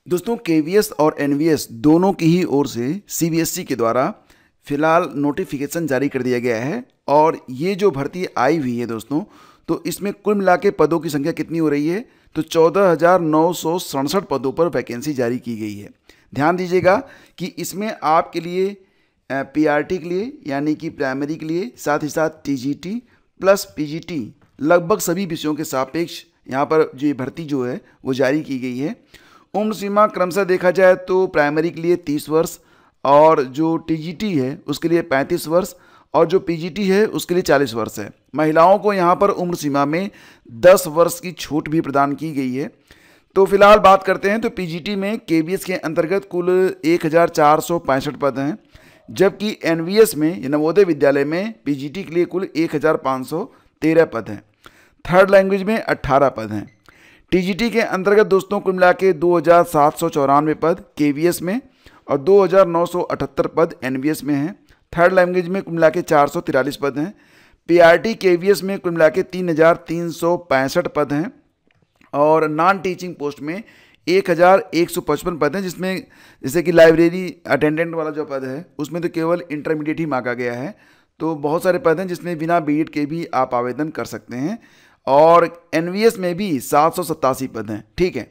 दोस्तों केवीएस और एनवीएस दोनों की ही ओर से सीबीएसई के द्वारा फिलहाल नोटिफिकेशन जारी कर दिया गया है। और ये जो भर्ती आई हुई है दोस्तों, तो इसमें कुल मिला के पदों की संख्या कितनी हो रही है, तो 14,967 पदों पर वैकेंसी जारी की गई है। ध्यान दीजिएगा कि इसमें आपके लिए पीआरटी के लिए यानी कि प्राइमरी के लिए, साथ ही साथ टीजीटी प्लस पीजीटी लगभग सभी विषयों के सापेक्ष यहाँ पर जो भर्ती जो है वो जारी की गई है। उम्र सीमा क्रमशः देखा जाए तो प्राइमरी के लिए 30 वर्ष और जो टीजीटी है उसके लिए 35 वर्ष और जो पीजीटी है उसके लिए 40 वर्ष है। महिलाओं को यहाँ पर उम्र सीमा में 10 वर्ष की छूट भी प्रदान की गई है। तो फिलहाल बात करते हैं तो पीजीटी में केवीएस के अंतर्गत कुल 1465 पद हैं, जबकि एनवीएस में नवोदय विद्यालय में पीजीटी के लिए कुल 1513 पद हैं। थर्ड लैंग्वेज में 18 पद हैं। टीजीटी के अंतर्गत दोस्तों कुल मिला के 2794 पद केवीएस में और 2978 पद एनवीएस में हैं। थर्ड लैंग्वेज में कुल मिला के 443 पद हैं। पीआरटी केवीएस में कुल मिला के 3365 पद हैं और नॉन टीचिंग पोस्ट में 1155 पद हैं, जिसमें जैसे कि लाइब्रेरी अटेंडेंट वाला जो पद है उसमें तो केवल इंटरमीडिएट ही मांगा गया है। तो बहुत सारे पद हैं जिसमें बिना बीएड के भी आप आवेदन कर सकते हैं। और एनवीएस में भी 787 पद हैं। ठीक है,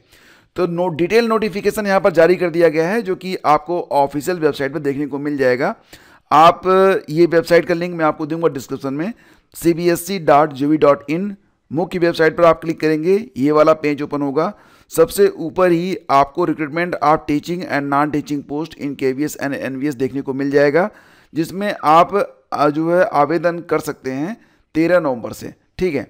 तो डिटेल नोटिफिकेशन यहाँ पर जारी कर दिया गया है, जो कि आपको ऑफिशियल वेबसाइट पर देखने को मिल जाएगा। आप ये वेबसाइट का लिंक मैं आपको दूंगा डिस्क्रिप्शन में, cbsc.gov.in मुख्य वेबसाइट पर आप क्लिक करेंगे, ये वाला पेज ओपन होगा। सबसे ऊपर ही आपको recruitment of teaching and non teaching post in KVS and NVS देखने को मिल जाएगा, जिसमें आप जो है आवेदन कर सकते हैं 13 नवंबर से। ठीक है,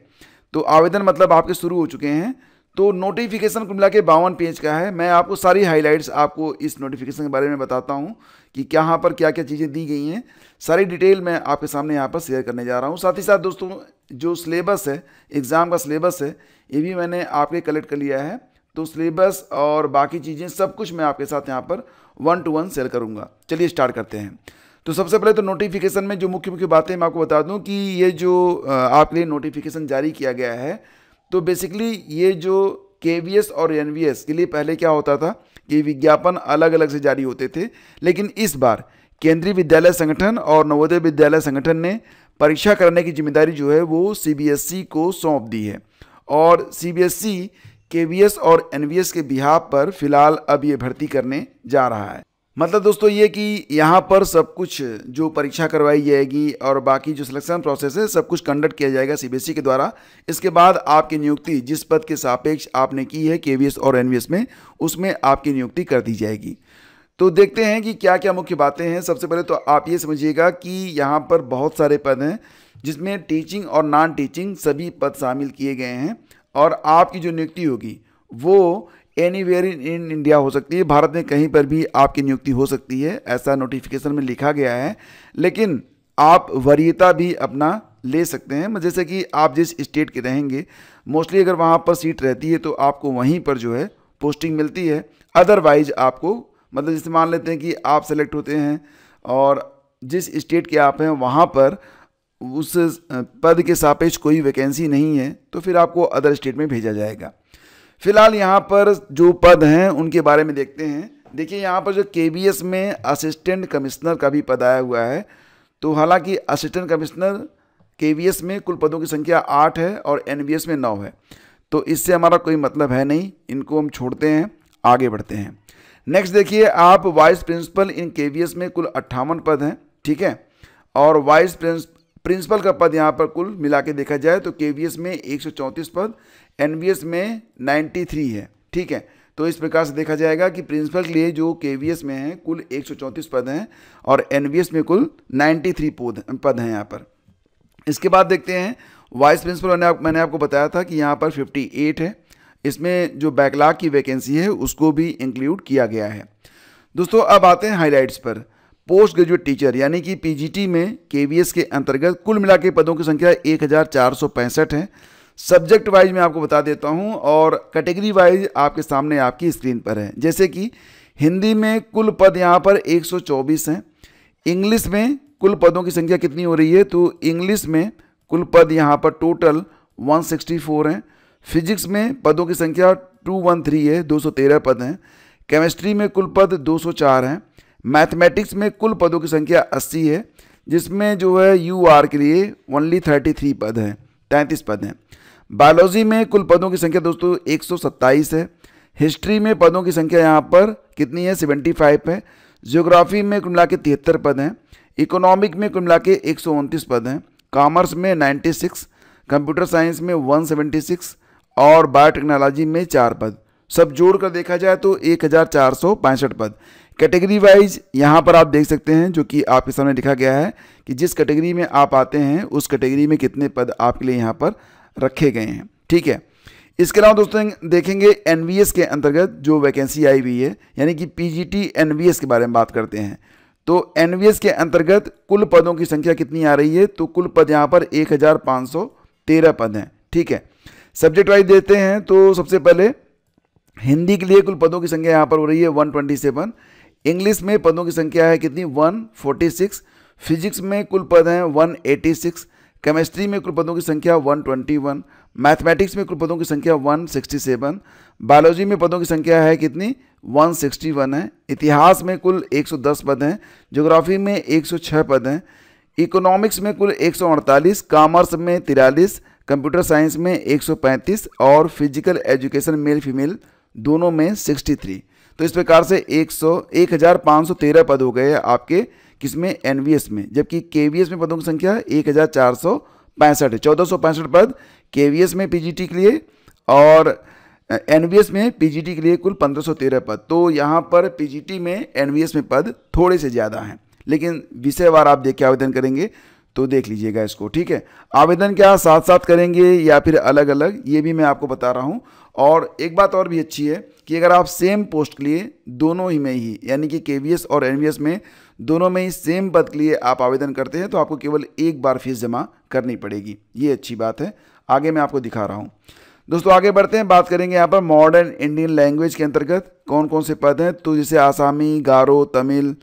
तो आवेदन मतलब आपके शुरू हो चुके हैं। तो नोटिफिकेशन कुल मिला के 52 पेज का है। मैं आपको सारी हाइलाइट्स आपको इस नोटिफिकेशन के बारे में बताता हूं कि यहाँ पर क्या क्या चीज़ें दी गई हैं। सारी डिटेल मैं आपके सामने यहाँ पर शेयर करने जा रहा हूँ। साथ ही साथ दोस्तों जो सिलेबस है, एग्ज़ाम का सिलेबस है, ये भी मैंने आपके कलेक्ट कर लिया है। तो सिलेबस और बाकी चीज़ें सब कुछ मैं आपके साथ यहाँ पर 1 to 1 शेयर करूँगा। चलिए स्टार्ट करते हैं। तो सबसे पहले तो नोटिफिकेशन में जो मुख्य मुख्य बातें मैं आपको बता दूं कि ये जो आपके लिए नोटिफिकेशन जारी किया गया है, तो बेसिकली ये जो केवीएस और एनवीएस के लिए पहले क्या होता था कि विज्ञापन अलग अलग से जारी होते थे, लेकिन इस बार केंद्रीय विद्यालय संगठन और नवोदय विद्यालय संगठन ने परीक्षा करने की जिम्मेदारी जो है वो सीबीएसई को सौंप दी है। और सीबीएसई केवीएस और एनवीएस के बिहाफ पर फिलहाल अब ये भर्ती करने जा रहा है। मतलब दोस्तों ये कि यहाँ पर सब कुछ जो परीक्षा करवाई जाएगी और बाकी जो सिलेक्शन प्रोसेस है सब कुछ कंडक्ट किया जाएगा सीबीएसई के द्वारा। इसके बाद आपकी नियुक्ति जिस पद के सापेक्ष आपने की है केवीएस और एनवीएस में, उसमें आपकी नियुक्ति कर दी जाएगी। तो देखते हैं कि क्या क्या मुख्य बातें हैं। सबसे पहले तो आप ये समझिएगा कि यहाँ पर बहुत सारे पद हैं, जिसमें टीचिंग और नॉन टीचिंग सभी पद शामिल किए गए हैं। और आपकी जो नियुक्ति होगी वो एनीवेयर इन इंडिया हो सकती है, भारत में कहीं पर भी आपकी नियुक्ति हो सकती है, ऐसा नोटिफिकेशन में लिखा गया है। लेकिन आप वरीयता भी अपना ले सकते हैं, जैसे कि आप जिस स्टेट के रहेंगे मोस्टली अगर वहाँ पर सीट रहती है तो आपको वहीं पर जो है पोस्टिंग मिलती है। अदरवाइज आपको मतलब जैसे मान लेते हैं कि आप सेलेक्ट होते हैं और जिस स्टेट के आप हैं वहाँ पर उस पद के सापेक्ष कोई वैकेंसी नहीं है, तो फिर आपको अदर स्टेट में भेजा जाएगा। फिलहाल यहाँ पर जो पद हैं उनके बारे में देखते हैं। देखिए यहाँ पर जो केवीएस में असिस्टेंट कमिश्नर का भी पद आया हुआ है। तो हालांकि असिस्टेंट कमिश्नर केवीएस में कुल पदों की संख्या 8 है और एनवीएस में 9 है, तो इससे हमारा कोई मतलब है नहीं, इनको हम छोड़ते हैं, आगे बढ़ते हैं। नेक्स्ट देखिए आप वाइस प्रिंसिपल इन केवीएस में कुल 58 पद हैं। ठीक है, और वाइस प्रिंसिपल का पद यहाँ पर कुल मिला के देखा जाए तो केवीएस में 134 पद, एनवीएस में 93 है। ठीक है, तो इस प्रकार से देखा जाएगा कि प्रिंसिपल के लिए जो केवीएस में है कुल 134 पद हैं और एनवीएस में कुल 93 पद हैं यहाँ पर। इसके बाद देखते हैं वाइस प्रिंसिपल, मैंने आपको बताया था कि यहाँ पर 58 है। इसमें जो बैकलॉग की वैकेंसी है उसको भी इंक्लूड किया गया है। दोस्तों अब आते हैं हाईलाइट्स पर। पोस्ट ग्रेजुएट टीचर यानी कि पीजीटी में केवीएस के अंतर्गत कुल मिला के पदों की संख्या 1465 है। सब्जेक्ट वाइज मैं आपको बता देता हूं और कैटेगरी वाइज आपके सामने आपकी स्क्रीन पर है। जैसे कि हिंदी में कुल पद यहाँ पर 124 हैं। इंग्लिश में कुल पदों की संख्या कितनी हो रही है, तो इंग्लिश में कुल पद यहाँ पर टोटल 164 हैं। फिजिक्स में पदों की संख्या 213 है, 213 पद हैं। केमिस्ट्री में कुल पद 204 हैं। मैथमेटिक्स में कुल पदों की संख्या 80 है, जिसमें जो है UR के लिए ओनली 33 पद हैं, 33 पद हैं। बायोलॉजी में कुल पदों की संख्या दोस्तों 127 है। हिस्ट्री में पदों की संख्या यहाँ पर कितनी है, 75 है। ज्योग्राफी में कुल मिला के 73 पद हैं। इकोनॉमिक में कुल मिला के 129 पद हैं। कॉमर्स में 96, कंप्यूटर साइंस में 176 और बायोटेक्नोलॉजी में 4 पद। सब जोड़कर देखा जाए तो 1465 पद। कैटेगरी वाइज यहाँ पर आप देख सकते हैं, जो कि आपके सामने लिखा गया है कि जिस कैटेगरी में आप आते हैं उस कैटेगरी में कितने पद आपके लिए यहाँ पर रखे गए हैं। ठीक है, इसके अलावा दोस्तों देखेंगे NVS के अंतर्गत जो वैकेंसी आई हुई है, यानी कि PGT NVS के बारे में बात करते हैं। तो NVS के अंतर्गत कुल पदों की संख्या कितनी आ रही है, तो कुल पद यहाँ पर 1513 पद हैं। ठीक है, सब्जेक्ट वाइज देते हैं तो सबसे पहले हिंदी के लिए कुल पदों की संख्या यहाँ पर हो रही है 127। इंग्लिश में पदों की संख्या है कितनी, 146। फिजिक्स में कुल पद हैं 186। केमिस्ट्री में कुल पदों की संख्या 121। मैथमेटिक्स में कुल पदों की संख्या 167। बायोलॉजी में पदों की संख्या है कितनी, 161 है। इतिहास में कुल 110 पद हैं। ज्योग्राफी में 106 पद हैं। इकोनॉमिक्स में कुल 148। कॉमर्स में 43। कंप्यूटर साइंस में 135 और फिजिकल एजुकेशन मेल फीमेल दोनों में 63। तो इस प्रकार से 1513 पद हो गए आपके किसमें, NVS में। जबकि KVS में पदों की संख्या 1465 है। 1465 पद KVS में PGT के लिए और NVS में PGT के लिए कुल 1513 पद। तो यहाँ पर PGT में NVS में पद थोड़े से ज़्यादा हैं, लेकिन विषयवार आप देख के आवेदन करेंगे तो देख लीजिएगा इसको। ठीक है, आवेदन क्या साथ साथ करेंगे या फिर अलग अलग, ये भी मैं आपको बता रहा हूँ। और एक बात और भी अच्छी है कि अगर आप सेम पोस्ट के लिए दोनों ही में ही, यानी कि KVS और NVS में दोनों में ही सेम पद के लिए आप आवेदन करते हैं तो आपको केवल एक बार फीस जमा करनी पड़ेगी। ये अच्छी बात है। आगे मैं आपको दिखा रहा हूँ दोस्तों, आगे बढ़ते हैं। बात करेंगे यहाँ पर मॉडर्न इंडियन लैंग्वेज के अंतर्गत कौन कौन से पद हैं। तो जैसे आसामी, गारो, तमिल,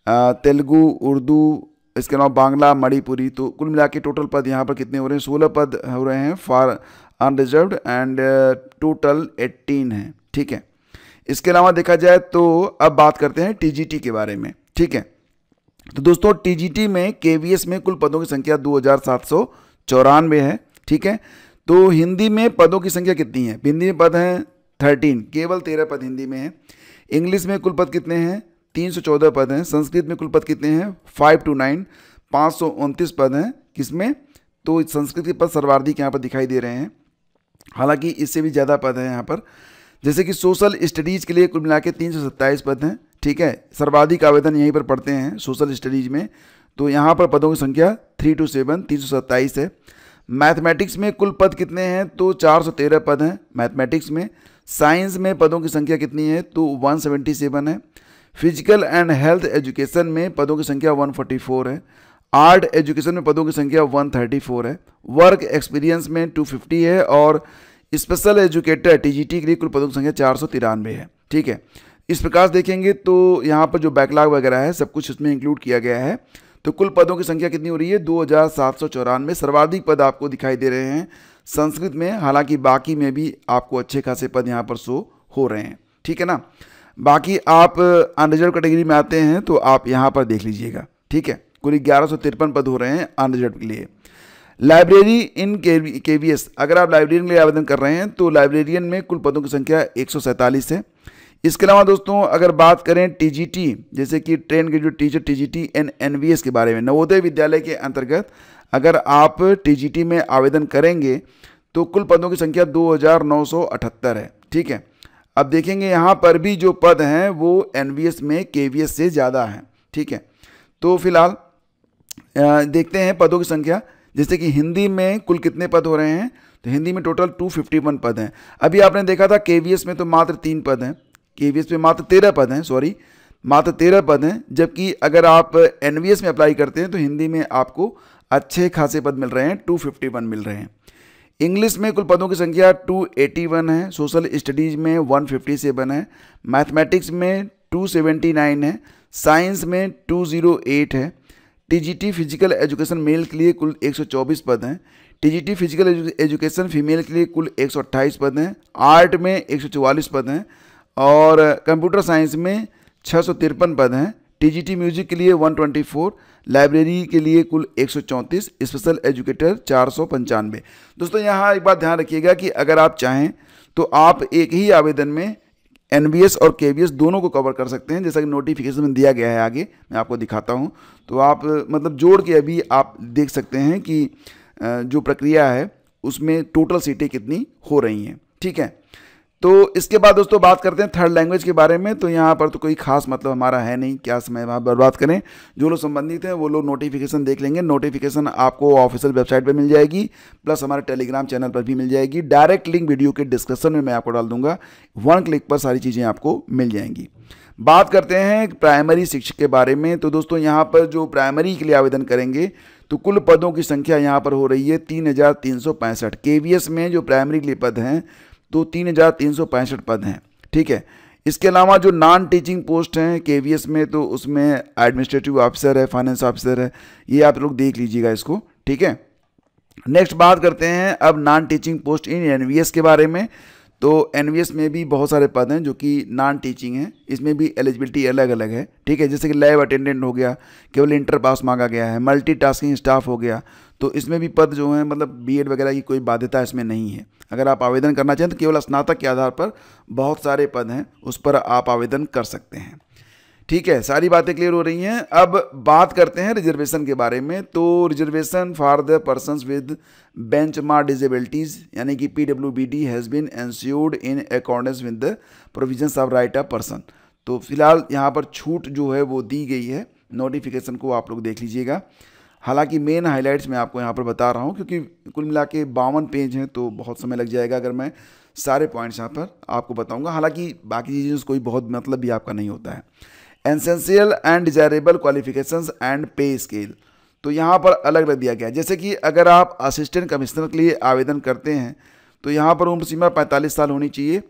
तेलुगु, उर्दू, इसके अलावा बांग्ला, मणिपुरी। तो कुल मिला के टोटल पद यहाँ पर कितने हो रहे हैं, 16 पद हो रहे हैं फॉर अनरिजर्व्ड एंड टोटल 18 है। ठीक है, इसके अलावा देखा जाए तो अब बात करते हैं TGT के बारे में। ठीक है, तो दोस्तों TGT में KVS में कुल पदों की संख्या 2794 है। ठीक है, तो हिंदी में पदों की संख्या कितनी है, हिंदी में पद हैं 13, केवल 13 पद हिंदी में है। इंग्लिश में कुल पद कितने हैं, 314 पद हैं। संस्कृत में कुल पद कितने हैं, 5 to 9, 529 पद हैं। किसमें, तो संस्कृत के पद सर्वाधिक यहाँ पर दिखाई दे रहे हैं, हालांकि इससे भी ज़्यादा पद हैं यहाँ पर। जैसे कि सोशल स्टडीज़ के लिए कुल मिला के 327 पद हैं। ठीक है, सर्वाधिक आवेदन यहीं पर पढ़ते हैं सोशल स्टडीज़ में। तो यहाँ पर पदों की संख्या 3 to 7, 327 है। मैथमेटिक्स में कुल पद कितने हैं, तो 413 पद हैं मैथमेटिक्स में। साइंस में पदों की संख्या कितनी है, तो 177 है। फिजिकल एंड हेल्थ एजुकेशन में पदों की संख्या 144 है। आर्ट एजुकेशन में पदों की संख्या 134 है। वर्क एक्सपीरियंस में 250 है और स्पेशल एजुकेटर TGT के लिए कुल पदों की संख्या 493 है। ठीक है, इस प्रकार से देखेंगे तो यहाँ पर जो बैकलॉग वगैरह है सब कुछ इसमें इंक्लूड किया गया है। तो कुल पदों की संख्या कितनी हो रही है, 2794। सर्वाधिक पद आपको दिखाई दे रहे हैं संस्कृत में, हालांकि बाकी में भी आपको अच्छे खासे पद यहाँ पर शो हो रहे हैं। ठीक है ना, बाकी आप अनरिजर्व कैटेगरी में आते हैं तो आप यहाँ पर देख लीजिएगा। ठीक है, कुल 1153 पद हो रहे हैं अनरिजर्व के लिए। लाइब्रेरी इन KVS, अगर आप लाइब्रेरियन के लिए आवेदन कर रहे हैं तो लाइब्रेरियन में कुल पदों की संख्या 147 है। इसके अलावा दोस्तों अगर बात करें TGT, जैसे कि train graduate teacher TGT and NVS के बारे में, नवोदय विद्यालय के अंतर्गत अगर आप TGT में आवेदन करेंगे तो कुल पदों की संख्या 2978 है। ठीक है, अब देखेंगे यहाँ पर भी जो पद हैं वो NVS में KVS से ज़्यादा हैं। ठीक है, तो फिलहाल देखते हैं पदों की संख्या। जैसे कि हिंदी में कुल कितने पद हो रहे हैं, तो हिंदी में टोटल 251 पद हैं। अभी आपने देखा था KVS में तो मात्र 3 पद हैं, KVS में मात्र 13 पद हैं, सॉरी मात्र 13 पद हैं। जबकि अगर आप NVS में अप्लाई करते हैं तो हिंदी में आपको अच्छे खासे पद मिल रहे हैं, 251 मिल रहे हैं। इंग्लिश में कुल पदों की संख्या 281 है। सोशल स्टडीज़ में 157 है। मैथमेटिक्स में 279 है। साइंस में 208 है। TGT फिजिकल एजुकेशन मेल के लिए कुल 124 पद हैं। TGT फिजिकल एजुकेशन फीमेल के लिए कुल 128 पद हैं। आर्ट में 144 पद हैं और कंप्यूटर साइंस में 653 पद हैं। टीजीटी म्यूजिक के लिए 124, लाइब्रेरी के लिए कुल 134, स्पेशल एजुकेटर 495। दोस्तों यहाँ एक बात ध्यान रखिएगा कि अगर आप चाहें तो आप एक ही आवेदन में एनवीएस और केवीएस दोनों को कवर कर सकते हैं, जैसा कि नोटिफिकेशन में दिया गया है। आगे मैं आपको दिखाता हूं, तो आप मतलब जोड़ के अभी आप देख सकते हैं कि जो प्रक्रिया है उसमें टोटल सीटें कितनी हो रही हैं। ठीक है, तो इसके बाद दोस्तों बात करते हैं थर्ड लैंग्वेज के बारे में। तो यहाँ पर तो कोई खास मतलब हमारा है नहीं, क्या समय वहाँ बर्बाद करें। जो लोग संबंधित हैं वो लोग नोटिफिकेशन देख लेंगे। नोटिफिकेशन आपको ऑफिशियल वेबसाइट पर मिल जाएगी, प्लस हमारे टेलीग्राम चैनल पर भी मिल जाएगी। डायरेक्ट लिंक वीडियो के डिस्क्रिप्शन में मैं आपको डाल दूंगा, 1 क्लिक पर सारी चीज़ें आपको मिल जाएंगी। बात करते हैं प्राइमरी शिक्षक के बारे में। तो दोस्तों यहाँ पर जो प्राइमरी के लिए आवेदन करेंगे तो कुल पदों की संख्या यहाँ पर हो रही है 3365। केवीएस में जो प्राइमरी के लिए पद हैं तो 3365 पद हैं। ठीक है, इसके अलावा जो नॉन टीचिंग पोस्ट हैं केवीएस में, तो उसमें एडमिनिस्ट्रेटिव ऑफिसर है, फाइनेंस ऑफिसर है, ये आप लोग देख लीजिएगा इसको। ठीक है, नेक्स्ट बात करते हैं अब non teaching post in NVS के बारे में। तो एनवीएस में भी बहुत सारे पद हैं जो कि नॉन टीचिंग हैं, इसमें भी एलिजिबिलिटी अलग अलग है। ठीक है, जैसे कि लैब अटेंडेंट हो गया, केवल इंटर पास मांगा गया है। मल्टीटास्किंग स्टाफ हो गया, तो इसमें भी पद जो हैं मतलब बीएड वगैरह की कोई बाध्यता इसमें नहीं है। अगर आप आवेदन करना चाहें तो केवल स्नातक के आधार पर बहुत सारे पद हैं, उस पर आप आवेदन कर सकते हैं। ठीक है, सारी बातें क्लियर हो रही हैं। अब बात करते हैं रिजर्वेशन के बारे में। तो reservation for the persons with benchmark disabilities यानी कि PWBD has been ensured in accordance with the provisions of right of person. तो फिलहाल यहाँ पर छूट जो है वो दी गई है। नोटिफिकेशन को आप लोग देख लीजिएगा। हालांकि मेन हाइलाइट्स मैं आपको यहाँ पर बता रहा हूँ, क्योंकि कुल मिला के 52 पेज हैं तो बहुत समय लग जाएगा अगर मैं सारे पॉइंट्स यहाँ पर आपको बताऊँगा। हालांकि बाकी चीज़ें कोई बहुत मतलब भी आपका नहीं होता है। Essential and desirable qualifications and पे स्केल, तो यहाँ पर अलग अलग दिया गया है। जैसे कि अगर आप असिस्टेंट कमिश्नर के लिए आवेदन करते हैं तो यहाँ पर उम्र सीमा 45 साल होनी चाहिए।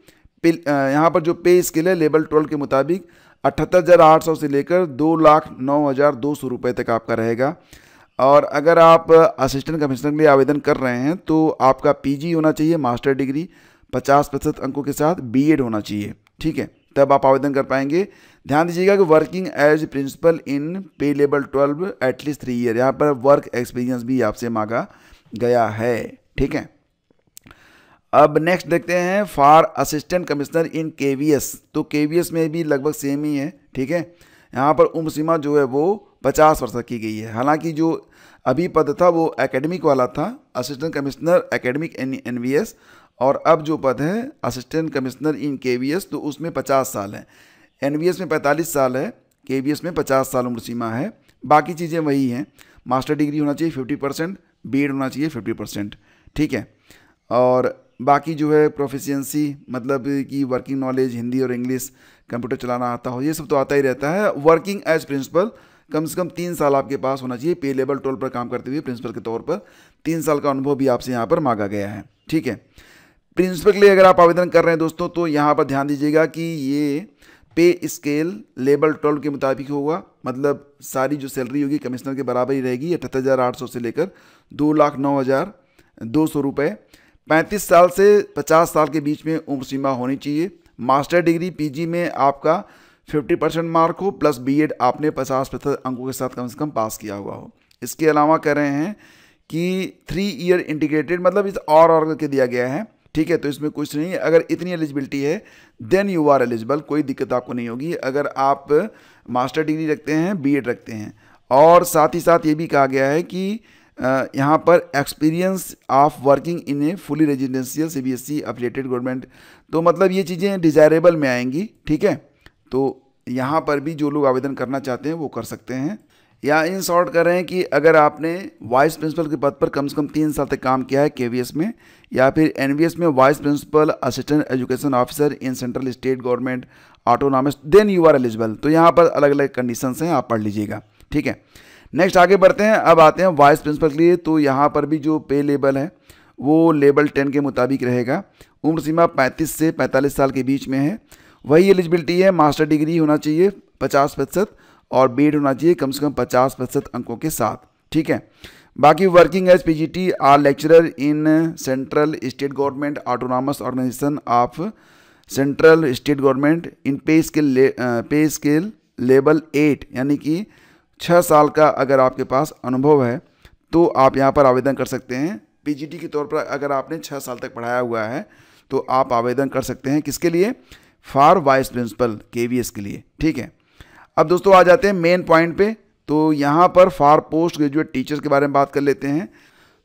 यहाँ पर जो पे स्केल है लेवल 12 के मुताबिक 78,800 से लेकर 2,09,200 रुपये तक आपका रहेगा। और अगर आप असिस्टेंट कमिश्नर के लिए आवेदन कर रहे हैं तो आपका पीजी होना चाहिए, मास्टर डिग्री 50% अंकों के साथ, बीएड होना चाहिए। ठीक है, तब आप आवेदन कर पाएंगे। ध्यान दीजिएगा कि वर्किंग एज प्रिंसिपल इन पे लेवल 12 एटलीस्ट 3 ईयर, यहाँ पर वर्क एक्सपीरियंस भी आपसे मांगा गया है। ठीक है, अब नेक्स्ट देखते हैं for assistant commissioner in KVS. तो केवीएस में भी लगभग सेम ही है। ठीक है, यहाँ पर उम्र सीमा जो है वो 50 वर्ष की गई है। हालांकि जो अभी पद था वो एकेडमिक वाला था, असिस्टेंट कमिश्नर एकेडमिक एनवीएस, और अब जो पद है असिस्टेंट कमिश्नर इन केवीएस तो उसमें 50 साल है। एनवीएस में 45 साल है, केवीएस में 50 साल उम्र सीमा है। बाकी चीज़ें वही हैं, मास्टर डिग्री होना चाहिए 50%, बीएड होना चाहिए 50%। ठीक है, और बाकी जो है प्रोफिशिएंसी मतलब कि वर्किंग नॉलेज, हिंदी और इंग्लिश, कंप्यूटर चलाना आता हो, ये सब तो आता ही रहता है। वर्किंग एज प्रिंसिपल कम से कम 3 साल आपके पास होना चाहिए। पे लेवल 12 पर काम करते हुए प्रिंसिपल के तौर पर 3 साल का अनुभव भी आपसे यहाँ पर मांगा गया है। ठीक है, प्रिंसिपल के लिए अगर आप आवेदन कर रहे हैं दोस्तों तो यहाँ पर ध्यान दीजिएगा कि ये पे स्केल लेवल 12 के मुताबिक होगा। मतलब सारी जो सैलरी होगी कमिश्नर के बराबर ही रहेगी, 78,800 से लेकर 2,09,200 रुपये। 35 साल से 50 साल के बीच में उम्र सीमा होनी चाहिए। मास्टर डिग्री पीजी में आपका 50% मार्क हो, प्लस बीएड आपने 50% अंकों के साथ कम से कम पास किया हुआ हो। इसके अलावा कह रहे हैं कि 3 ईयर इंटीग्रेटेड, मतलब इस और करके दिया गया है। ठीक है, तो इसमें कुछ नहीं है। अगर इतनी एलिजिबिलिटी है देन यू आर एलिजिबल, कोई दिक्कत आपको नहीं होगी अगर आप मास्टर डिग्री रखते हैं, बीएड रखते हैं। और साथ ही साथ ये भी कहा गया है कि यहाँ पर experience of working in A fully residential CBSE affiliated government, तो मतलब ये चीज़ें डिज़ायरेबल में आएंगी। ठीक है, तो यहाँ पर भी जो लोग आवेदन करना चाहते हैं वो कर सकते हैं। या इन शॉर्ट कर रहे हैं कि अगर आपने वाइस प्रिंसिपल के पद पर कम से कम 3 साल तक काम किया है केवीएस में, या फिर एनवीएस में vice principal assistant education officer in central state government autonomous, then you are eligible. तो यहाँ पर अलग अलग कंडीशंस हैं, आप पढ़ लीजिएगा। ठीक है, नेक्स्ट आगे बढ़ते हैं। अब आते हैं वाइस प्रिंसिपल के लिए। तो यहाँ पर भी जो पे लेवल है वो लेवल 10 के मुताबिक रहेगा। उम्र सीमा 35 से 45 साल के बीच में है। वही एलिजिबिलिटी है, मास्टर डिग्री होना चाहिए 50% और बीएड होना चाहिए कम से कम 50% अंकों के साथ। ठीक है, बाकी working as PGT or lecturer in central state government autonomous organisation of central state government in pay scale level 8 यानी कि 6 साल का अगर आपके पास अनुभव है तो आप यहाँ पर आवेदन कर सकते हैं। पीजीटी के तौर पर अगर आपने 6 साल तक पढ़ाया हुआ है तो आप आवेदन कर सकते हैं। किसके लिए? फॉर वाइस प्रिंसिपल केवीएस के लिए। ठीक है, अब दोस्तों आ जाते हैं मेन पॉइंट पे। तो यहाँ पर फॉर पोस्ट ग्रेजुएट टीचर्स के बारे में बात कर लेते हैं।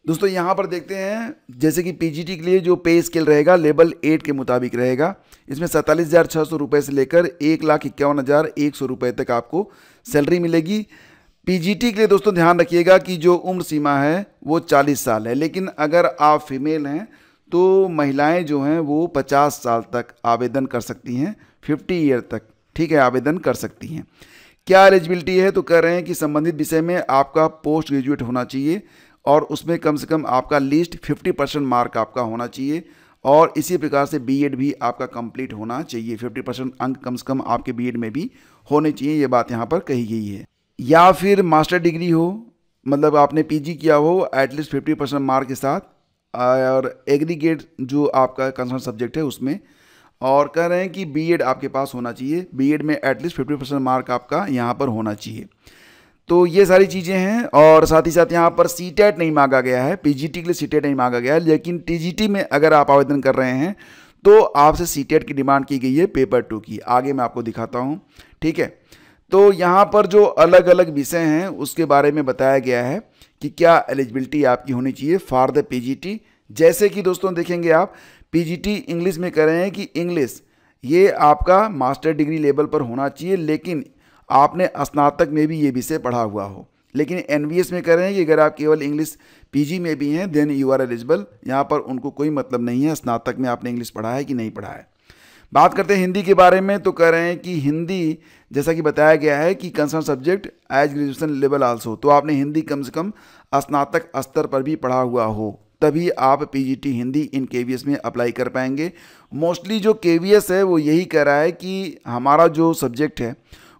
दोस्तों यहाँ पर देखते हैं, जैसे कि पीजीटी के लिए जो पे स्केल रहेगा लेवल 8 के मुताबिक रहेगा। इसमें 47,600 रुपये से लेकर 1,51,100 रुपये तक आपको सैलरी मिलेगी। पीजीटी के लिए दोस्तों ध्यान रखिएगा कि जो उम्र सीमा है वो 40 साल है, लेकिन अगर आप फीमेल हैं तो महिलाएं जो हैं वो 50 साल तक आवेदन कर सकती हैं, 50 ईयर तक। ठीक है, आवेदन कर सकती हैं। क्या एलिजिबिलिटी है? तो कह रहे हैं कि संबंधित विषय में आपका पोस्ट ग्रेजुएट होना चाहिए और उसमें कम से कम आपका लीस्ट 50% मार्क आपका होना चाहिए और इसी प्रकार से बीएड भी आपका कंप्लीट होना चाहिए। 50% अंक कम से कम आपके बीएड में भी होने चाहिए, ये बात यहाँ पर कही गई है। या फिर मास्टर डिग्री हो, मतलब आपने पीजी किया हो एटलीस्ट 50% मार्क के साथ, और एग्रीगेट जो आपका कंसर्न सब्जेक्ट है उसमें, और कह रहे हैं कि बीएड आपके पास होना चाहिए। बीएड में एटलीस्ट 50% मार्क आपका यहाँ पर होना चाहिए। तो ये सारी चीज़ें हैं। और साथ ही साथ यहाँ पर सीटेट नहीं मांगा गया है, पीजीटी के लिए सीटेट नहीं मांगा गया है, लेकिन टीजीटी में अगर आप आवेदन कर रहे हैं तो आपसे सीटेट की डिमांड की गई है पेपर 2 की। आगे मैं आपको दिखाता हूँ। ठीक है, तो यहाँ पर जो अलग अलग विषय हैं उसके बारे में बताया गया है कि क्या एलिजिबिलिटी आपकी होनी चाहिए फॉर द पीजीटी। जैसे कि दोस्तों देखेंगे आप, पीजीटी इंग्लिश में कह रहे हैं कि इंग्लिश ये आपका मास्टर डिग्री लेवल पर होना चाहिए, लेकिन आपने स्नातक में भी ये विषय पढ़ा हुआ हो। लेकिन एनवीएस में कह रहे हैं कि अगर आप केवल इंग्लिश पीजी में भी हैं देन यू आर एलिजिबल। यहाँ पर उनको कोई मतलब नहीं है स्नातक में आपने इंग्लिश पढ़ा है कि नहीं पढ़ा है। बात करते हैं हिंदी के बारे में, तो कह रहे हैं कि हिंदी जैसा कि बताया गया है कि concern subject as graduation level also, तो आपने हिंदी कम से कम स्नातक स्तर पर भी पढ़ा हुआ हो, तभी आप पीजीटी हिंदी इन केवीएस में अप्लाई कर पाएंगे। मोस्टली जो केवीएस है वो यही कह रहा है कि हमारा जो सब्जेक्ट है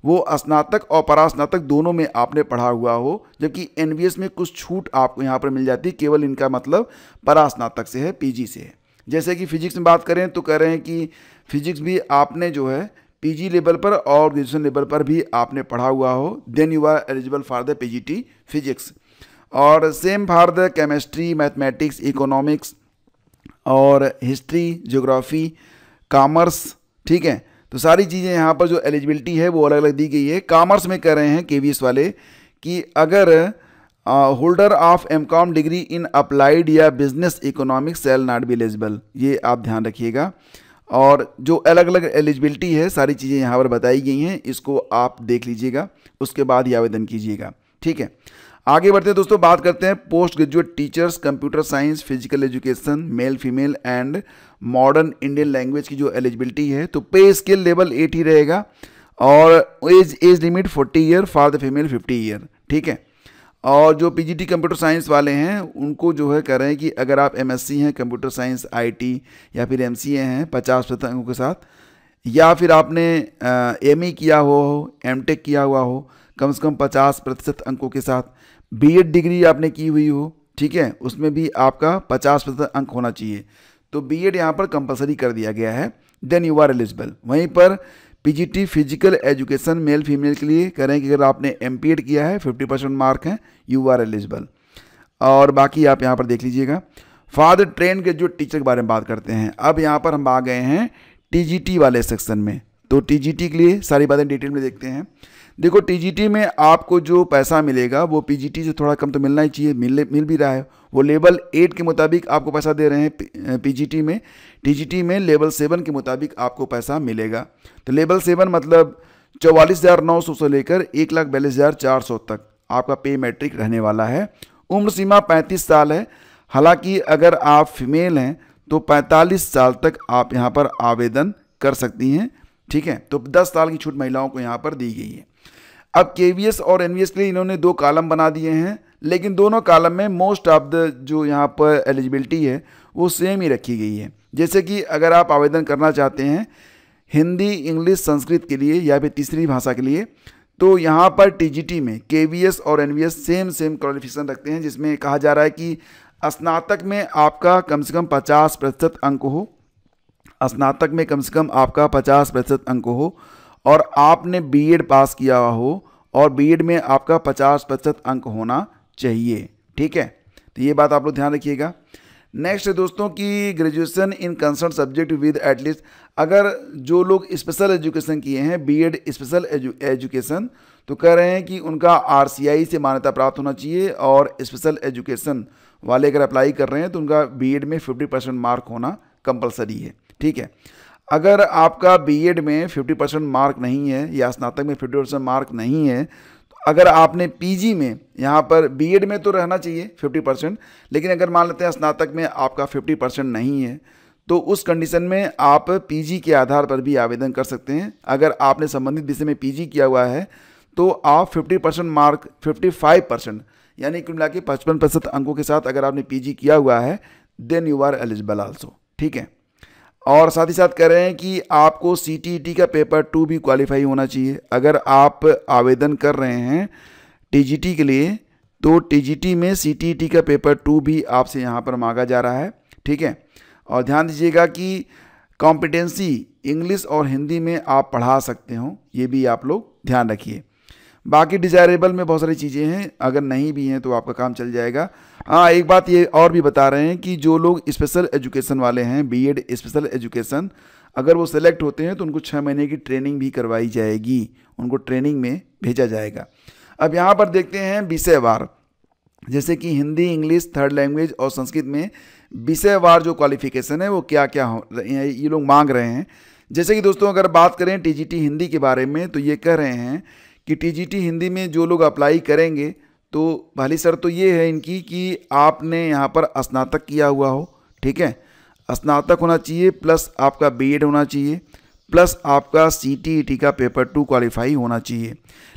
वो स्नातक और परास्नातक दोनों में आपने पढ़ा हुआ हो, जबकि एनवीएस में कुछ छूट आपको यहाँ पर मिल जाती है, केवल इनका मतलब परास्नातक से है, पीजी से है। जैसे कि फिजिक्स में बात करें तो कह रहे हैं कि फिजिक्स भी आपने जो है पीजी लेवल पर और ग्रेजुएशन लेवल पर भी आपने पढ़ा हुआ हो, then you are eligible for the PGT physics. और same for the chemistry, mathematics, economics और हिस्ट्री, ज्योग्राफी, कॉमर्स। ठीक है, तो सारी चीज़ें यहाँ पर जो एलिजिबिलिटी है वो अलग अलग दी गई है। कॉमर्स में कह रहे हैं केवीएस वाले कि अगर holder of MCom degree in applied या business economics shall not be eligible, ये आप ध्यान रखिएगा। और जो अलग अलग एलिजिबिलिटी है सारी चीज़ें यहाँ पर बताई गई हैं, इसको आप देख लीजिएगा, उसके बाद ही आवेदन कीजिएगा। ठीक है, आगे बढ़ते हैं दोस्तों, बात करते हैं post graduate teachers computer science, physical education, male female and modern Indian language की जो एलिजिबिलिटी है, तो पे स्केल लेवल 8 ही रहेगा और age limit 40 year for the female 50 year. ठीक है, और जो पीजीटी कंप्यूटर साइंस वाले हैं उनको जो है कह रहे हैं कि अगर आप एमएससी हैं कंप्यूटर साइंस आईटी या फिर एमसीए हैं 50% अंकों के साथ, या फिर आपने एमई किया हो, एमटेक किया हुआ हो कम से कम 50% अंकों के साथ, बीएड डिग्री आपने की हुई हो, ठीक है, उसमें भी आपका 50% अंक होना चाहिए। तो बीएड यहाँ पर कंपलसरी कर दिया गया है, देन यू आर एलिजिबल। वहीं पर PGT physical education male female के लिए कह रहे हैं कि अगर आपने एमपीएड किया है 50% मार्क हैं, यू आर एलिजिबल। और बाकी आप यहाँ पर देख लीजिएगा। For the train graduate teacher के बारे में बात करते हैं। अब यहाँ पर हम आ गए हैं टीजीटी वाले सेक्शन में। तो टीजीटी के लिए सारी बातें डिटेल में देखते हैं। देखो, टीजीटी में आपको जो पैसा मिलेगा वो पीजीटी से थोड़ा कम तो मिलना ही चाहिए, मिल भी रहा है। वो लेवल 8 के मुताबिक आपको पैसा दे रहे हैं पीजीटी में। टीजीटी में लेवल 7 के मुताबिक आपको पैसा मिलेगा। तो लेवल 7 मतलब 44,900 से लेकर 1,42,400 तक आपका पे मैट्रिक रहने वाला है। उम्र सीमा 35 साल है। हालांकि अगर आप फीमेल हैं तो 45 साल तक आप यहाँ पर आवेदन कर सकती हैं। ठीक है, तो 10 साल की छूट महिलाओं को यहाँ पर दी गई है। अब केवीएस और एनवीएस के लिए इन्होंने 2 कॉलम बना दिए हैं, लेकिन दोनों कॉलम में मोस्ट ऑफ द जो यहाँ पर एलिजिबिलिटी है वो सेम ही रखी गई है। जैसे कि अगर आप आवेदन करना चाहते हैं हिंदी, इंग्लिश, संस्कृत के लिए या फिर तीसरी भाषा के लिए, तो यहाँ पर टीजीटी में केवीएस और एनवीएस सेम क्वालिफिकेशन रखते हैं, जिसमें कहा जा रहा है कि स्नातक में आपका कम से कम 50% अंक हो स्नातक में कम से कम आपका 50% अंक हो और आपने बीएड पास किया हो और बीएड में आपका 50% अंक होना चाहिए। ठीक है, तो ये बात आप लोग ध्यान रखिएगा। नेक्स्ट है दोस्तों कि graduation in concern subject with at least, अगर जो लोग स्पेशल एजुकेशन किए हैं बीएड स्पेशल एजुकेशन, तो कह रहे हैं कि उनका आरसीआई से मान्यता प्राप्त होना चाहिए और स्पेशल एजुकेशन वाले अगर अप्लाई कर रहे हैं तो उनका बीएड में 50% मार्क होना कंपलसरी है। ठीक है, अगर आपका बीएड में 50% मार्क नहीं है या स्नातक में 50% मार्क नहीं है, तो अगर आपने पीजी में, यहाँ पर बीएड में तो रहना चाहिए 50%, लेकिन अगर मान लेते हैं स्नातक में आपका 50% नहीं है, तो उस कंडीशन में आप पीजी के आधार पर भी आवेदन कर सकते हैं। अगर आपने संबंधित विषय में पीजी किया हुआ है तो आप 50% मार्क 55% यानी कुल मिला के 55% अंकों के साथ अगर आपने पीजी किया हुआ है then you are eligible also. ठीक है, और साथ ही साथ कह रहे हैं कि आपको सीटीईटी का पेपर 2 भी क्वालिफाई होना चाहिए। अगर आप आवेदन कर रहे हैं टीजीटी के लिए तो टीजीटी में सीटीईटी का पेपर 2 भी आपसे यहाँ पर मांगा जा रहा है। ठीक है, और ध्यान दीजिएगा कि कॉम्पिटेंसी इंग्लिश और हिंदी में आप पढ़ा सकते हो, ये भी आप लोग ध्यान रखिए। बाकी डिज़ायरेबल में बहुत सारी चीज़ें हैं, अगर नहीं भी हैं तो आपका काम चल जाएगा। हाँ, एक बात ये और भी बता रहे हैं कि जो लोग स्पेशल एजुकेशन वाले हैं बीएड स्पेशल एजुकेशन, अगर वो सेलेक्ट होते हैं तो उनको 6 महीने की ट्रेनिंग भी करवाई जाएगी, उनको ट्रेनिंग में भेजा जाएगा। अब यहाँ पर देखते हैं विषयवार, जैसे कि हिंदी, इंग्लिश, थर्ड लैंग्वेज और संस्कृत में विषयवार जो क्वालिफिकेशन है वो क्या क्या ये लोग मांग रहे हैं। जैसे कि दोस्तों अगर बात करें टीजीटी हिंदी के बारे में तो ये कह रहे हैं कि टीजीटी हिंदी में जो लोग अप्लाई करेंगे तो पहली शर्त तो ये है इनकी कि आपने यहाँ पर स्नातक किया हुआ हो। ठीक है, स्नातक होना चाहिए प्लस आपका बीएड होना चाहिए प्लस आपका सीटीईटी का पेपर 2 क्वालिफाई होना चाहिए।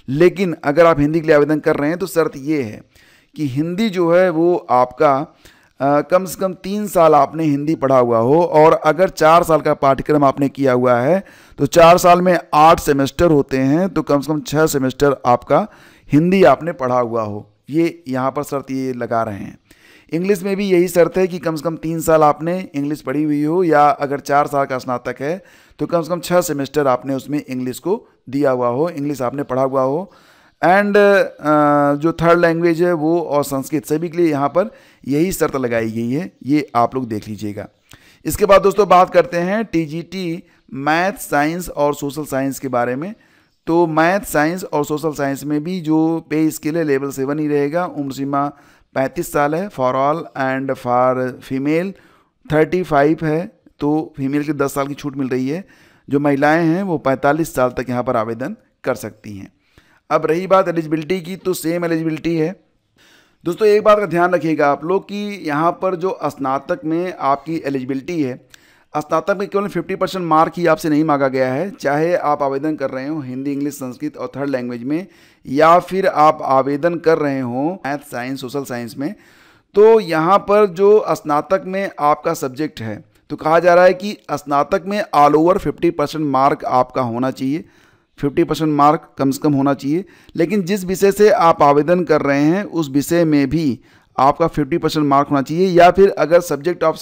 लेकिन अगर आप हिंदी के लिए आवेदन कर रहे हैं तो शर्त ये है कि हिंदी जो है वो आपका कम से कम 3 साल आपने हिंदी पढ़ा हुआ हो और अगर 4 साल का पाठ्यक्रम आपने किया हुआ है तो 4 साल में 8 सेमेस्टर होते हैं, तो कम से कम 6 सेमेस्टर आपका हिंदी आपने पढ़ा हुआ हो। ये यहाँ पर शर्त ये लगा रहे हैं। इंग्लिश में भी यही शर्त है कि कम से कम 3 साल आपने इंग्लिश पढ़ी हुई हो या अगर 4 साल का स्नातक है तो कम से कम 6 सेमेस्टर आपने उसमें इंग्लिश को दिया हुआ हो, इंग्लिश आपने पढ़ा हुआ हो। एंड जो थर्ड लैंग्वेज है वो और संस्कृत, सभी के लिए यहाँ पर यही शर्त लगाई गई है, ये आप लोग देख लीजिएगा। इसके बाद दोस्तों बात करते हैं टीजीटी मैथ, साइंस और सोशल साइंस के बारे में। तो मैथ, साइंस और सोशल साइंस में भी जो पे स्केल है लेवल 7 ही रहेगा। उम्र सीमा 35 साल है for all and for female 35 है, तो फीमेल की 10 साल की छूट मिल रही है। जो महिलाएं हैं वो 45 साल तक यहाँ पर आवेदन कर सकती हैं। अब रही बात एलिजिबिलिटी की, तो सेम एलिजिबिलिटी है। दोस्तों एक बात का ध्यान रखिएगा आप लोग कि यहाँ पर जो स्नातक में आपकी एलिजिबिलिटी है, स्नातक में केवल 50% मार्क ही आपसे नहीं मांगा गया है। चाहे आप आवेदन कर रहे हो हिंदी, इंग्लिश, संस्कृत और थर्ड लैंग्वेज में, या फिर आप आवेदन कर रहे हो मैथ, साइंस, सोशल साइंस में, तो यहाँ पर जो स्नातक में आपका सब्जेक्ट है तो कहा जा रहा है कि स्नातक में ऑल ओवर 50% मार्क आपका होना चाहिए, 50% मार्क कम से कम होना चाहिए। लेकिन जिस विषय से आप आवेदन कर रहे हैं उस विषय में भी आपका 50% मार्क होना चाहिए, या फिर अगर subject of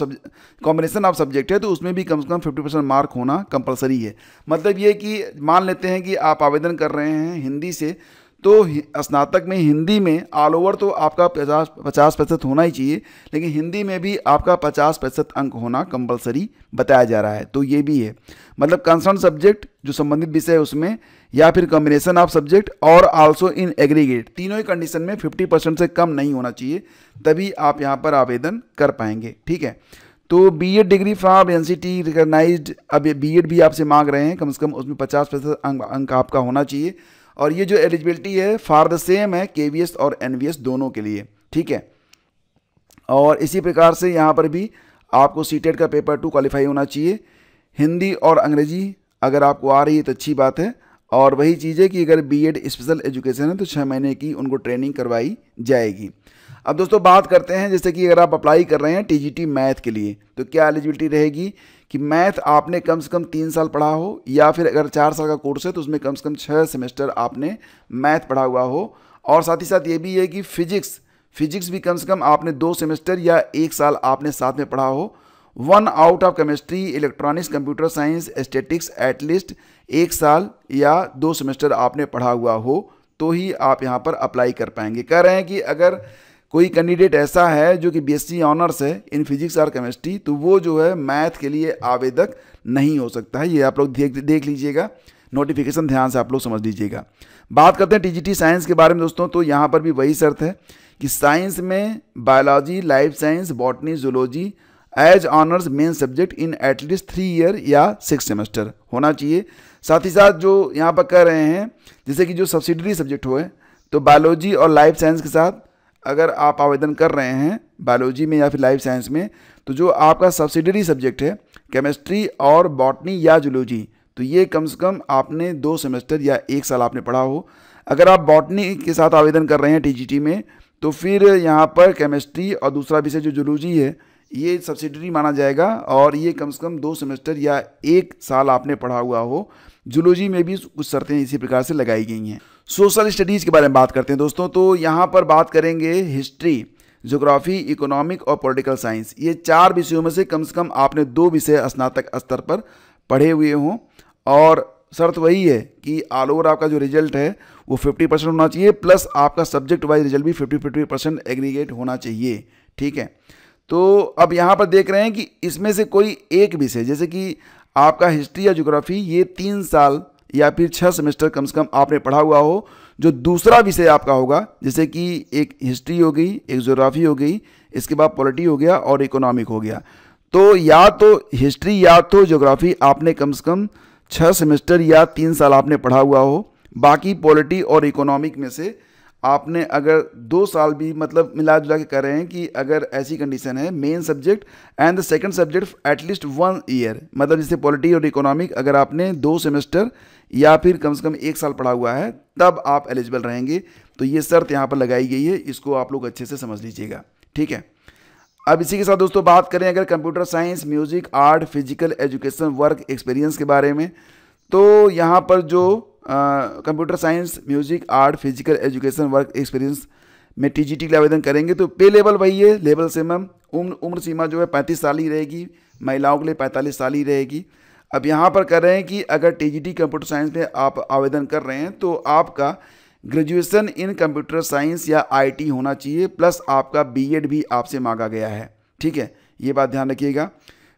combination of subject है तो उसमें भी कम से कम 50% मार्क होना कंपलसरी है। मतलब ये कि मान लेते हैं कि आप आवेदन कर रहे हैं हिंदी से, तो स्नातक में हिंदी में ऑल ओवर तो आपका 50% होना ही चाहिए, लेकिन हिंदी में भी आपका 50% अंक होना कंपलसरी बताया जा रहा है। तो ये भी है, मतलब कंसर्न सब्जेक्ट जो संबंधित विषय है उसमें, या फिर कॉम्बिनेशन ऑफ सब्जेक्ट और आल्सो इन एग्रीगेट, तीनों ही कंडीशन में 50% से कम नहीं होना चाहिए, तभी आप यहाँ पर आवेदन कर पाएंगे। ठीक है, तो BEd degree from NCT recognised, अब बीएड भी आपसे मांग रहे हैं, कम से कम उसमें 50% अंक आपका होना चाहिए। और ये जो एलिजिबिलिटी है फॉर द सेम है केवीएस और एनवीएस दोनों के लिए। ठीक है, और इसी प्रकार से यहाँ पर भी आपको सीटेट का पेपर 2 क्वालिफाई होना चाहिए। हिंदी और अंग्रेजी अगर आपको आ रही है तो अच्छी बात है, और वही चीज़ है कि अगर बीएड स्पेशल एजुकेशन है तो 6 महीने की उनको ट्रेनिंग करवाई जाएगी। अब दोस्तों बात करते हैं, जैसे कि अगर आप अप्लाई कर रहे हैं टीजीटी मैथ के लिए तो क्या एलिजिबिलिटी रहेगी कि मैथ आपने कम से कम 3 साल पढ़ा हो, या फिर अगर 4 साल का कोर्स है तो उसमें कम से कम 6 सेमेस्टर आपने मैथ पढ़ा हुआ हो। और साथ ही साथ ये भी है कि फिजिक्स भी कम से कम आपने 2 सेमेस्टर या 1 साल आपने साथ में पढ़ा हो। 1 out of chemistry, electronics, computer science, statics at least 1 साल या 2 सेमेस्टर आपने पढ़ा हुआ हो तो ही आप यहाँ पर अप्लाई कर पाएंगे। कह रहे हैं कि अगर कोई कैंडिडेट ऐसा है जो कि बीएससी ऑनर्स है इन फिजिक्स और केमिस्ट्री, तो वो जो है मैथ के लिए आवेदक नहीं हो सकता है। ये आप लोग देख लीजिएगा, नोटिफिकेशन ध्यान से आप लोग समझ लीजिएगा। बात करते हैं टीजीटी साइंस के बारे में दोस्तों, तो यहाँ पर भी वही शर्त है कि साइंस में biology, life science, botany, zoology as honours main subject in at least 3 year या 6 सेमेस्टर होना चाहिए। साथ ही साथ जो यहाँ पर कह रहे हैं जैसे कि जो सब्सिडरी सब्जेक्ट हुए, तो बायोलॉजी और लाइफ साइंस के साथ अगर आप आवेदन कर रहे हैं बायोलॉजी में या फिर लाइफ साइंस में, तो जो आपका सब्सिडरी सब्जेक्ट है केमिस्ट्री और बॉटनी या जूलॉजी, तो ये कम से कम आपने 2 सेमेस्टर या 1 साल आपने पढ़ा हो। अगर आप बॉटनी के साथ आवेदन कर रहे हैं टीजीटी में, तो फिर यहाँ पर केमिस्ट्री और दूसरा विषय जो जूलॉजी है ये सब्सिडरी माना जाएगा और ये कम से कम 2 सेमेस्टर या 1 साल आपने पढ़ा हुआ हो। जूलॉजी में भी कुछ शर्तें इसी प्रकार से लगाई गई हैं। सोशल स्टडीज़ के बारे में बात करते हैं दोस्तों, तो यहाँ पर बात करेंगे हिस्ट्री, ज्योग्राफी, इकोनॉमिक और पॉलिटिकल साइंस। ये 4 विषयों में से कम आपने 2 विषय स्नातक स्तर पर पढ़े हुए हों और शर्त वही है कि ऑल ओवर आपका जो रिजल्ट है वो 50% होना चाहिए, प्लस आपका सब्जेक्ट वाइज रिजल्ट भी 50% एग्रीगेट होना चाहिए। ठीक है, तो अब यहाँ पर देख रहे हैं कि इसमें से कोई एक विषय, जैसे कि आपका हिस्ट्री या ज्योग्राफी, ये 3 साल या फिर 6 सेमेस्टर कम से कम आपने पढ़ा हुआ हो। जो दूसरा विषय आपका होगा, जैसे कि एक हिस्ट्री हो गई, एक ज्योग्राफी हो गई, इसके बाद पॉलिटी हो गया और इकोनॉमिक हो गया, तो या तो हिस्ट्री या तो ज्योग्राफी आपने कम से कम 6 सेमेस्टर या 3 साल आपने पढ़ा हुआ हो। बाकी पॉलिटी और इकोनॉमिक में से आपने अगर 2 साल भी, मतलब मिला जुला के कह रहे हैं कि अगर ऐसी कंडीशन है main subject and the second subject at least 1 year, मतलब जैसे पॉलिटी और इकोनॉमिक अगर आपने 2 सेमेस्टर या फिर कम से कम 1 साल पढ़ा हुआ है तब आप एलिजिबल रहेंगे। तो ये शर्त यहाँ पर लगाई गई है, इसको आप लोग अच्छे से समझ लीजिएगा। ठीक है, अब इसी के साथ दोस्तों बात करें अगर computer science, music, art, physical education, work experience के बारे में, तो यहाँ पर जो computer science, music, art, physical education, work experience में टीजीटी के लिए आवेदन करेंगे तो पे लेवल वही है, लेवल से मैम उम्र सीमा जो है 35 साल ही रहेगी, महिलाओं के लिए 45 साल ही रहेगी। अब यहाँ पर कर रहे हैं कि अगर टीजीटी कंप्यूटर साइंस में आप आवेदन कर रहे हैं तो आपका ग्रेजुएशन इन कंप्यूटर साइंस या आईटी होना चाहिए, प्लस आपका बीएड भी आपसे मांगा गया है। ठीक है, ये बात ध्यान रखिएगा।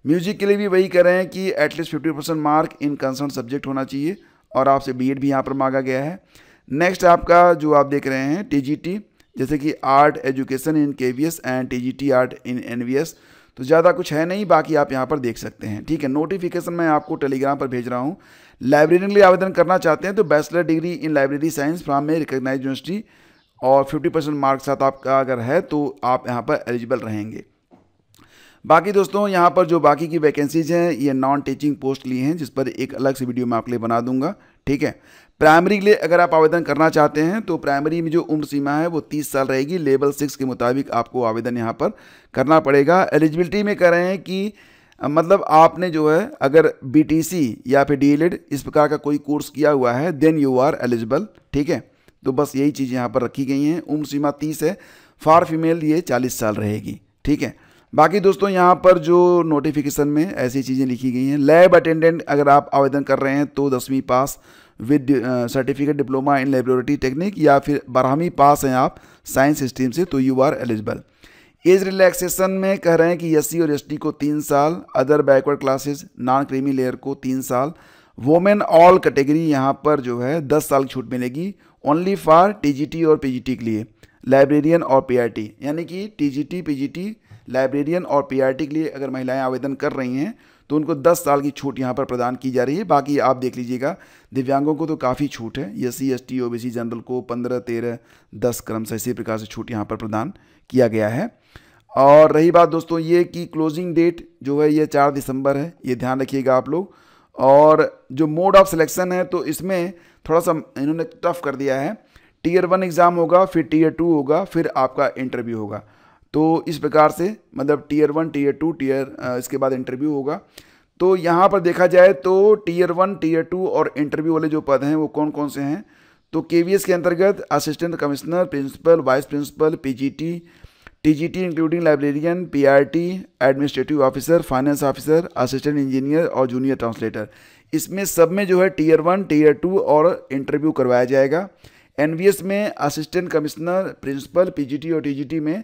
म्यूजिक के लिए भी वही कर रहे हैं कि at least 50% mark in concern subject होना चाहिए और आपसे बीएड भी यहाँ पर मांगा गया है। नेक्स्ट आपका जो आप देख रहे हैं टीजीटी, जैसे कि art education in KVS and TGT art in NVS, तो ज़्यादा कुछ है नहीं, बाकी आप यहाँ पर देख सकते हैं। ठीक है, नोटिफिकेशन मैं आपको टेलीग्राम पर भेज रहा हूँ। लाइब्रेरियन के लिए आवेदन करना चाहते हैं तो bachelor degree in library science from में रिकग्नाइज यूनिवर्सिटी और 50% मार्क साथ आपका अगर है तो आप यहाँ पर एलिजिबल रहेंगे। बाकी दोस्तों यहाँ पर जो बाकी की वैकेंसीज हैं ये नॉन टीचिंग पोस्ट लिए हैं, जिस पर एक अलग से वीडियो मैं आपके लिए बना दूंगा। ठीक है, प्राइमरी के लिए अगर आप आवेदन करना चाहते हैं तो प्राइमरी में जो उम्र सीमा है वो 30 साल रहेगी। लेवल 6 के मुताबिक आपको आवेदन यहाँ पर करना पड़ेगा। एलिजिबिलिटी में कह रहे हैं कि मतलब आपने जो है अगर बीटीसी या फिर डीएलएड इस प्रकार का कोई कोर्स किया हुआ है देन यू आर एलिजिबल। ठीक है, तो बस यही चीज़ यहाँ पर रखी गई हैं। उम्र सीमा 30 है, फॉर फीमेल ये 40 साल रहेगी। ठीक है, बाकी दोस्तों यहाँ पर जो नोटिफिकेशन में ऐसी चीज़ें लिखी गई हैं, लैब अटेंडेंट अगर आप आवेदन कर रहे हैं तो 10वीं pass with certificate diploma in laboratory technique या फिर 12वीं पास हैं आप साइंस स्ट्रीम से तो you are eligible. Age relaxation में कह रहे हैं कि एससी और एसटी को 3 साल, other backward classes, non creamy layer को 3 साल, वोमेन ऑल कैटेगरी यहाँ पर जो है 10 साल की छूट मिलेगी ओनली फॉर टीजीटी और पीजीटी के लिए, लाइब्रेरियन और पीआरटी, यानी कि टीजीटी, पीजीटी, लाइब्रेरियन और पीआरटी के लिए अगर महिलाएं आवेदन कर रही हैं तो उनको 10 साल की छूट यहाँ पर प्रदान की जा रही है। बाकी आप देख लीजिएगा दिव्यांगों को तो काफ़ी छूट है, एससी एसटी ओबीसी जनरल को 15, 13, 10 क्रमशः इसी प्रकार से छूट यहाँ पर प्रदान किया गया है। और रही बात दोस्तों ये कि क्लोजिंग डेट जो है ये 4 दिसंबर है, ये ध्यान रखिएगा आप लोग। और जो मोड ऑफ सिलेक्शन है तो इसमें थोड़ा सा इन्होंने टफ कर दिया है, टियर 1 एग्ज़ाम होगा, फिर टियर 2 होगा, फिर आपका इंटरव्यू होगा। तो इस प्रकार से मतलब टियर 1, टियर 2, इसके बाद इंटरव्यू होगा। तो यहाँ पर देखा जाए तो टियर 1, टियर 2 और इंटरव्यू वाले जो पद हैं वो कौन कौन से हैं, तो केवीएस के अंतर्गत assistant commissioner, principal, vice principal, PGT, TGT including librarian, PRT, administrative officer, finance officer, assistant engineer और जूनियर ट्रांसलेटर। इसमें सब में जो है टीयर 1, टीयर 2 और इंटरव्यू करवाया जाएगा। एनवीएस में असिस्टेंट कमिश्नर, प्रिंसिपल, पीजीटी और टीजीटी में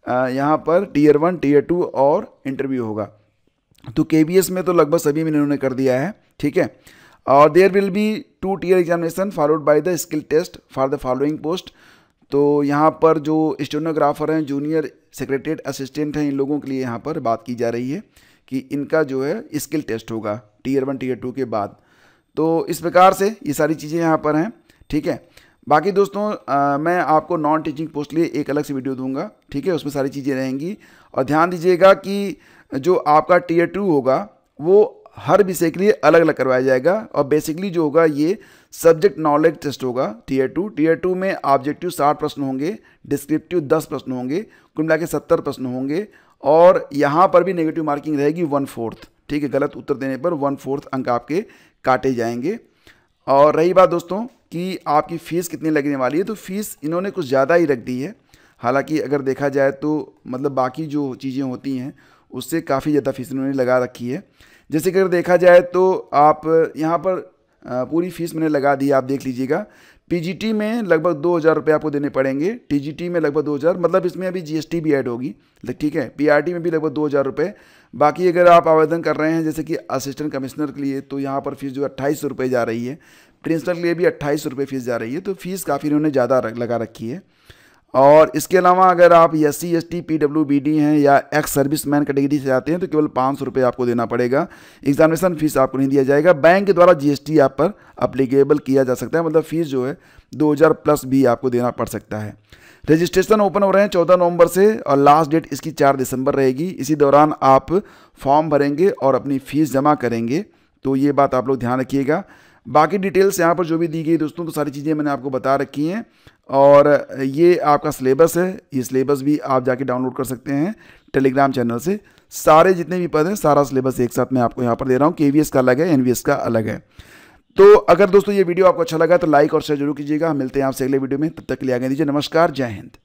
यहाँ पर टीयर 1, टीयर 2 और इंटरव्यू होगा। तो केवीएस में तो लगभग सभी में इन्होंने कर दिया है, ठीक है। और there will be 2 tier examination followed by the skill test for the following post. तो यहाँ पर जो स्टेनोग्राफर हैं, जूनियर सेक्रेटरीट असिस्टेंट हैं, इन लोगों के लिए यहाँ पर बात की जा रही है कि इनका जो है स्किल टेस्ट होगा टीयर 1, टीयर 2 के बाद। तो इस प्रकार से ये सारी चीज़ें यहाँ पर हैं, ठीक है। बाकी दोस्तों मैं आपको नॉन टीचिंग पोस्ट लिए एक अलग से वीडियो दूंगा, ठीक है, उसमें सारी चीज़ें रहेंगी। और ध्यान दीजिएगा कि जो आपका टीयर 2 होगा वो हर विषय के लिए अलग अलग करवाया जाएगा। और बेसिकली जो होगा ये सब्जेक्ट नॉलेज टेस्ट होगा टीयर 2। टीयर 2 में ऑब्जेक्टिव 60 प्रश्न होंगे, डिस्क्रिप्टिव 10 प्रश्न होंगे, कुल मिला के 70 प्रश्न होंगे। और यहाँ पर भी नेगेटिव मार्किंग रहेगी 1/4, ठीक है। गलत उत्तर देने पर 1/4 अंक आपके काटे जाएंगे। और रही बात दोस्तों कि आपकी फ़ीस कितनी लगने वाली है, तो फीस इन्होंने कुछ ज़्यादा ही रख दी है। हालांकि अगर देखा जाए तो मतलब बाकी जो चीज़ें होती हैं उससे काफ़ी ज़्यादा फीस इन्होंने लगा रखी है। जैसे कि अगर देखा जाए तो आप यहाँ पर पूरी फीस मैंने लगा दी, आप देख लीजिएगा। पीजीटी में लगभग 2000 रुपये आपको देने पड़ेंगे, टीजीटी में लगभग 2000, मतलब इसमें अभी जीएसटी भी ऐड होगी, ठीक है। पीआरटी में भी लगभग 2000 रुपये। बाकी अगर आप आवेदन कर रहे हैं जैसे कि असिस्टेंट कमिश्नर के लिए, तो यहाँ पर फीस जो 2800 रुपये जा रही है। प्रिंसिपल के लिए भी 2800 रुपये फीस जा रही है। तो फीस काफ़ी इन्होंने ज़्यादा लगा रखी है। और इसके अलावा अगर आप SC ST PWBD हैं या एक्स सर्विसमैन कैटेगरी से आते हैं तो केवल 500 रुपये आपको देना पड़ेगा। एग्जामिनेशन फीस आपको नहीं दिया जाएगा। बैंक के द्वारा GST आप पर अप्लीकेबल किया जा सकता है, मतलब फीस जो है 2000 प्लस भी आपको देना पड़ सकता है। रजिस्ट्रेशन ओपन हो रहे हैं 14 नवंबर से और लास्ट डेट इसकी 4 दिसंबर रहेगी। इसी दौरान आप फॉर्म भरेंगे और अपनी फ़ीस जमा करेंगे, तो ये बात आप लोग ध्यान रखिएगा। बाकी डिटेल्स यहाँ पर जो भी दी गई दोस्तों, तो सारी चीज़ें मैंने आपको बता रखी हैं। और ये आपका सिलेबस है, ये सिलेबस भी आप जाके डाउनलोड कर सकते हैं टेलीग्राम चैनल से। सारे जितने भी पद हैं सारा सिलेबस एक साथ मैं आपको यहाँ पर दे रहा हूँ। केवीएस का अलग है, एनवीएस का अलग है। तो अगर दोस्तों ये वीडियो आपको अच्छा लगा तो लाइक और शेयर जरूर कीजिएगा। मिलते हैं आपसे अगले वीडियो में, तब तक के लिए आगे दीजिए। नमस्कार, जय हिंद।